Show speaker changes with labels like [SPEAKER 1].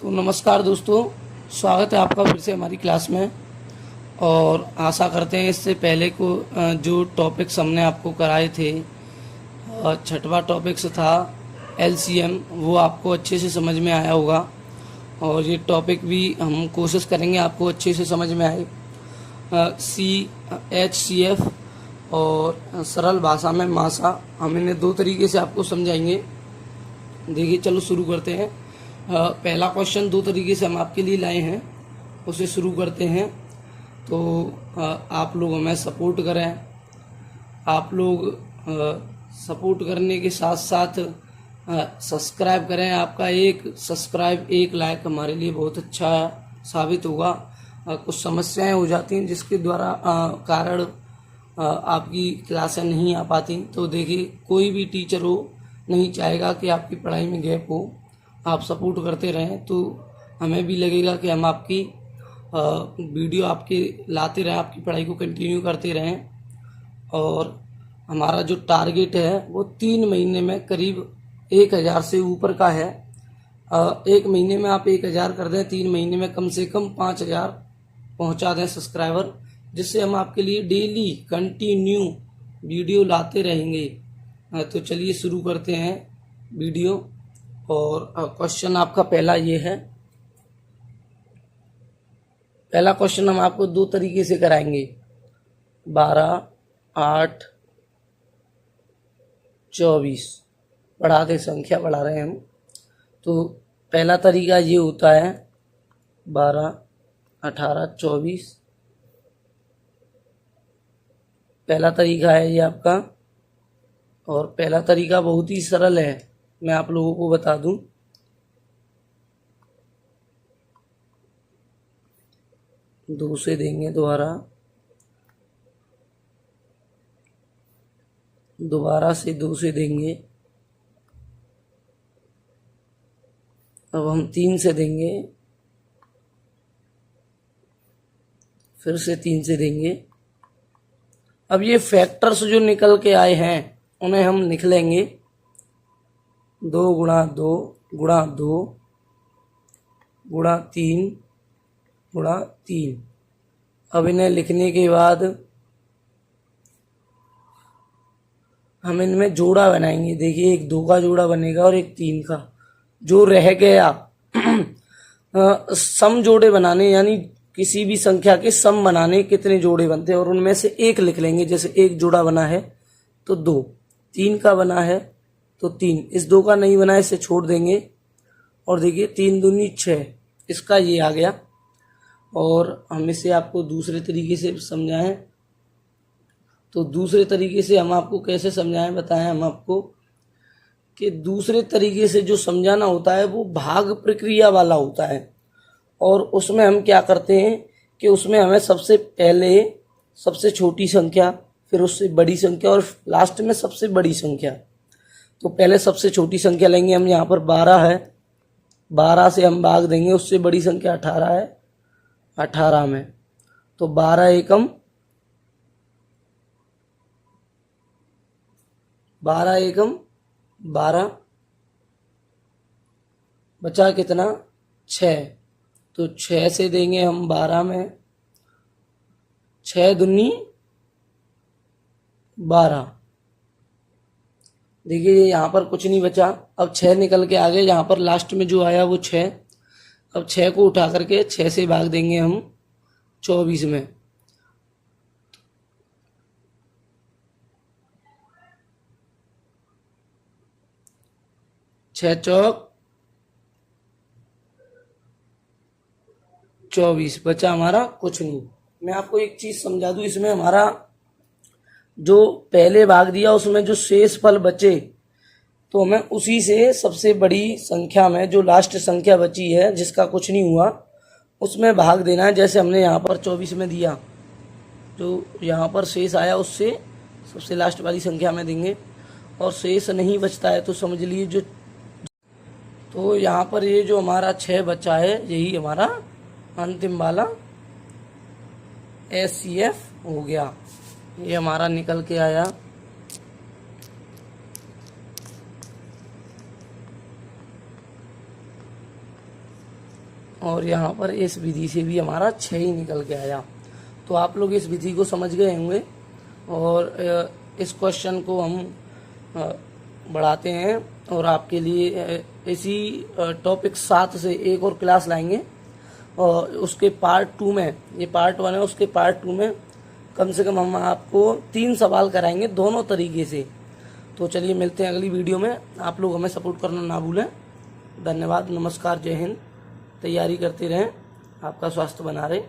[SPEAKER 1] तो नमस्कार दोस्तों, स्वागत है आपका फिर से हमारी क्लास में। और आशा करते हैं इससे पहले को जो टॉपिक्स हमने आपको कराए थे, छठवां टॉपिक्स था एलसीएम, वो आपको अच्छे से समझ में आया होगा। और ये टॉपिक भी हम कोशिश करेंगे आपको अच्छे से समझ में आए। CHCF और सरल भाषा में मासा, हम इन्हें दो तरीके से आपको समझाएंगे। देखिए, चलो शुरू करते हैं। पहला क्वेश्चन दो तरीके से हम आपके लिए लाए हैं, उसे शुरू करते हैं। तो आप लोग हमें सपोर्ट करें। आप लोग सपोर्ट करने के साथ साथ सब्सक्राइब करें। आपका एक सब्सक्राइब, एक लाइक हमारे लिए बहुत अच्छा साबित होगा। कुछ समस्याएं हो जाती हैं जिसके द्वारा कारण आपकी क्लासें नहीं आ पाती। तो देखिए, कोई भी टीचर हो नहीं चाहेगा कि आपकी पढ़ाई में गैप हो। आप सपोर्ट करते रहें तो हमें भी लगेगा कि हम आपकी वीडियो आपके लाते रहें, आपकी पढ़ाई को कंटिन्यू करते रहें। और हमारा जो टारगेट है वो 3 महीने में करीब 1000 से ऊपर का है। 1 महीने में आप 1000 कर दें, 3 महीने में कम से कम 5000 पहुंचा दें सब्सक्राइबर, जिससे हम आपके लिए डेली कंटिन्यू वीडियो लाते रहेंगे। तो चलिए शुरू करते हैं वीडियो। और क्वेश्चन आपका पहला ये है। पहला क्वेश्चन हम आपको दो तरीके से कराएंगे, 12, 8, 24 बढ़ाते संख्या बढ़ा रहे हैं हम। तो पहला तरीका ये होता है 12, 18, 24। पहला तरीका है ये आपका। और पहला तरीका बहुत ही सरल है, मैं आप लोगों को बता दूं। दो से देंगे दोबारा से 2 से देंगे। अब हम 3 से देंगे, फिर से 3 से देंगे। अब ये फैक्टर्स जो निकल के आए हैं उन्हें हम लिख लेंगे। 2 गुणा 2 गुणा 2 गुणा 3 गुणा 3। अब इन्हें लिखने के बाद हम इनमें जोड़ा बनाएंगे। देखिए, एक 2 का जोड़ा बनेगा और एक 3 का। जो रह गया सम जोड़े बनाने, यानी किसी भी संख्या के सम बनाने कितने जोड़े बनते हैं, और उनमें से एक लिख लेंगे। जैसे एक जोड़ा बना है तो 2, 3 का बना है तो 3, इस 2 का नहीं बना है, इसे छोड़ देंगे। और देखिए 3 दूनी 6, इसका ये आ गया। और हम इसे आपको दूसरे तरीके से समझाएं। तो दूसरे तरीके से हम आपको कैसे समझाएं, बताएं हम आपको कि दूसरे तरीके से जो समझाना होता है वो भाग प्रक्रिया वाला होता है। और उसमें हम क्या करते हैं कि उसमें हमें सबसे पहले सबसे छोटी संख्या, फिर उससे बड़ी संख्या और लास्ट में सबसे बड़ी संख्या। तो पहले सबसे छोटी संख्या लेंगे हम। यहाँ पर 12 है, 12 से हम भाग देंगे। उससे बड़ी संख्या 18 है, 18 में। तो 12 एकम 12 बचा कितना, 6। तो 6 से देंगे हम 12 में, 6 दूनी 12। देखिए यहाँ पर कुछ नहीं बचा। अब 6 निकल के आ गए, यहाँ पर लास्ट में जो आया वो 6। अब 6 को उठा करके 6 से भाग देंगे हम 24 में। छः चौक 24, बचा हमारा कुछ नहीं। मैं आपको एक चीज समझा दूं, इसमें हमारा जो पहले भाग दिया उसमें जो शेष फल बचे, तो हमें उसी से सबसे बड़ी संख्या में जो लास्ट संख्या बची है जिसका कुछ नहीं हुआ उसमें भाग देना है। जैसे हमने यहाँ पर 24 में दिया, जो यहाँ पर शेष आया उससे सबसे लास्ट वाली संख्या में देंगे। और शेष नहीं बचता है तो समझ लीजिए जो, तो यहाँ पर ये जो हमारा 6 बचा है यही हमारा अंतिम वाला SCF हो गया। ये हमारा निकल के आया। और यहाँ पर इस विधि से भी हमारा 6 ही निकल के आया। तो आप लोग इस विधि को समझ गए होंगे और इस क्वेश्चन को हम बढ़ाते हैं और आपके लिए इसी टॉपिक 7 से एक और क्लास लाएंगे और उसके पार्ट 2 में, ये पार्ट 1 है, उसके पार्ट 2 में कम से कम हम आपको 3 सवाल कराएंगे दोनों तरीके से। तो चलिए मिलते हैं अगली वीडियो में। आप लोग हमें सपोर्ट करना ना भूलें। धन्यवाद, नमस्कार, जय हिंद। तैयारी करते रहें, आपका स्वास्थ्य बना रहे।